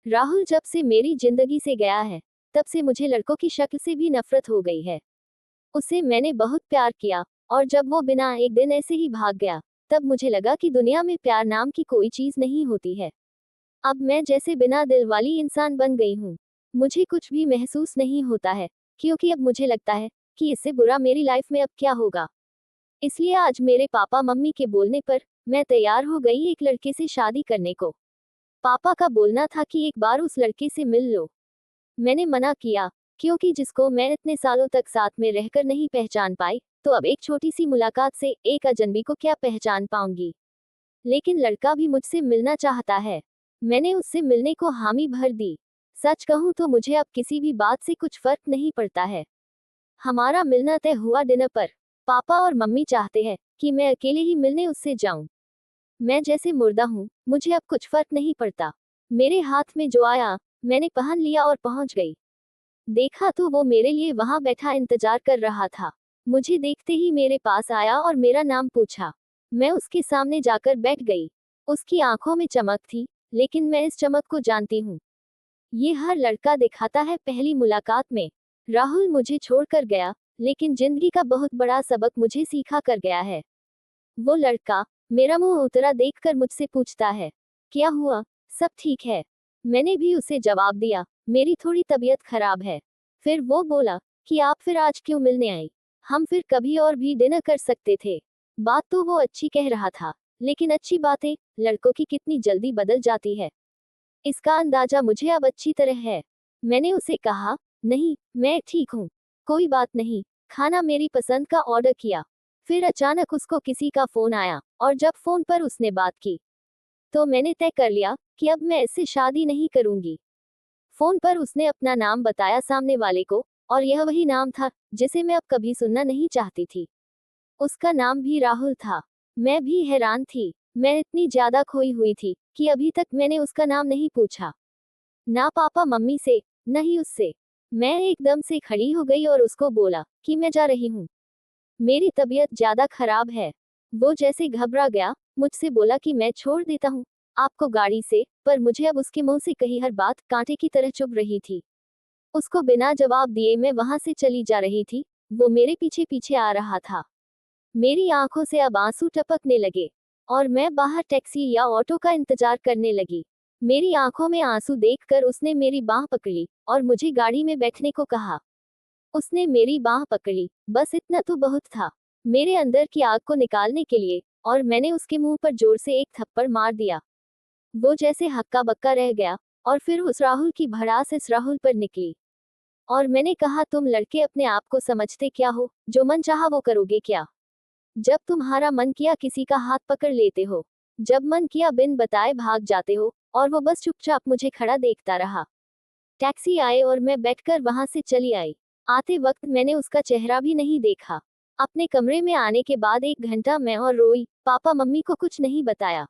राहुल जब से मेरी जिंदगी से गया है, तब से मुझे लड़कों की शक्ल से भी नफरत हो गई है। उससे मैंने बहुत प्यार किया, और जब वो बिना एक दिन ऐसे ही भाग गया, तब मुझे लगा कि दुनिया में प्यार नाम की कोई चीज नहीं होती है। अब मैं जैसे बिना दिल वाली इंसान बन गई हूँ। मुझे कुछ भी महसूस नहीं होता है, क्योंकि अब मुझे लगता है कि इससे बुरा मेरी लाइफ में अब क्या होगा। इसलिए आज मेरे पापा मम्मी के बोलने पर मैं तैयार हो गई एक लड़के से शादी करने को। पापा का बोलना था कि एक बार उस लड़के से मिल लो। मैंने मना किया, क्योंकि जिसको मैं इतने सालों तक साथ में रहकर नहीं पहचान पाई, तो अब एक छोटी सी मुलाकात से एक अजनबी को क्या पहचान पाऊंगी। लेकिन लड़का भी मुझसे मिलना चाहता है। मैंने उससे मिलने को हामी भर दी। सच कहूं तो मुझे अब किसी भी बात से कुछ फर्क नहीं पड़ता है। हमारा मिलना तय हुआ डिनर पर। पापा और मम्मी चाहते हैं कि मैं अकेले ही मिलने उससे जाऊं। मैं जैसे मुर्दा हूँ, मुझे अब कुछ फर्क नहीं पड़ता। मेरे हाथ में जो आया, मैंने पहन लिया और पहुंच गई। देखा तो वो मेरे लिए वहां बैठा इंतजार कर रहा था। मुझे देखते ही मेरे पास आया और मेरा नाम पूछा। मैं उसके सामने जाकर बैठ गई। उसकी आंखों में चमक थी, लेकिन मैं इस चमक को जानती हूँ। ये हर लड़का दिखाता है पहली मुलाकात में। राहुल मुझे छोड़कर गया, लेकिन जिंदगी का बहुत बड़ा सबक मुझे सिखा कर गया है। वो लड़का मेरा मुंह उतरा देखकर मुझसे पूछता है, क्या हुआ, सब ठीक है? मैंने भी उसे जवाब दिया, मेरी थोड़ी तबीयत खराब है। फिर वो बोला कि आप फिर आज क्यों मिलने आई? हम फिर कभी और भी डिनर कर सकते थे। बात तो वो अच्छी कह रहा था, लेकिन अच्छी बातें लड़कों की कितनी जल्दी बदल जाती है, इसका अंदाजा मुझे अब अच्छी तरह है। मैंने उसे कहा, नहीं, मैं ठीक हूँ, कोई बात नहीं। खाना मेरी पसंद का ऑर्डर किया। फिर अचानक उसको किसी का फोन आया, और जब फोन पर उसने बात की, तो मैंने तय कर लिया कि अब मैं इससे शादी नहीं करूंगी। फोन पर उसने अपना नाम बताया सामने वाले को, और यह वही नाम था जिसे मैं अब कभी सुनना नहीं चाहती थी। उसका नाम भी राहुल था। मैं भी हैरान थी। मैं इतनी ज्यादा खोई हुई थी कि अभी तक मैंने उसका नाम नहीं पूछा, ना पापा मम्मी से, न ही उससे। मैं एकदम से खड़ी हो गई और उसको बोला कि मैं जा रही हूँ, मेरी तबीयत ज्यादा खराब है। वो जैसे घबरा गया, मुझसे बोला कि मैं छोड़ देता हूँ आपको गाड़ी से, पर मुझे अब उसके मुंह से कही हर बात कांटे की तरह चुभ रही थी। उसको बिना जवाब दिए मैं वहां से चली जा रही थी। वो मेरे पीछे पीछे आ रहा था। मेरी आंखों से अब आंसू टपकने लगे, और मैं बाहर टैक्सी या ऑटो का इंतजार करने लगी। मेरी आंखों में आंसू देखकर उसने मेरी बांह पकड़ी और मुझे गाड़ी में बैठने को कहा। उसने मेरी बांह पकड़ी, बस इतना तो बहुत था, मेरे अंदर की आग को निकालने के लिए, और मैंने उसके मुंह पर जोर से एक थप्पड़ मार दिया। वो जैसे हक्का बक्का रह गया, और फिर उस राहुल की भड़ास इस राहुल पर निकली। और मैंने कहा, तुम लड़के अपने आप को समझते क्या हो, जो मन चाहा वो करोगे क्या? जब तुम्हारा मन किया किसी का हाथ पकड़ लेते हो, जब मन किया बिन बताए भाग जाते हो, और वो बस चुपचाप मुझे खड़ा देखता रहा। टैक्सी आए और मैं बैठकर वहां से चली आई। आते वक्त मैंने उसका चेहरा भी नहीं देखा। अपने कमरे में आने के बाद 1 घंटा मैं और रोई, पापा मम्मी को कुछ नहीं बताया।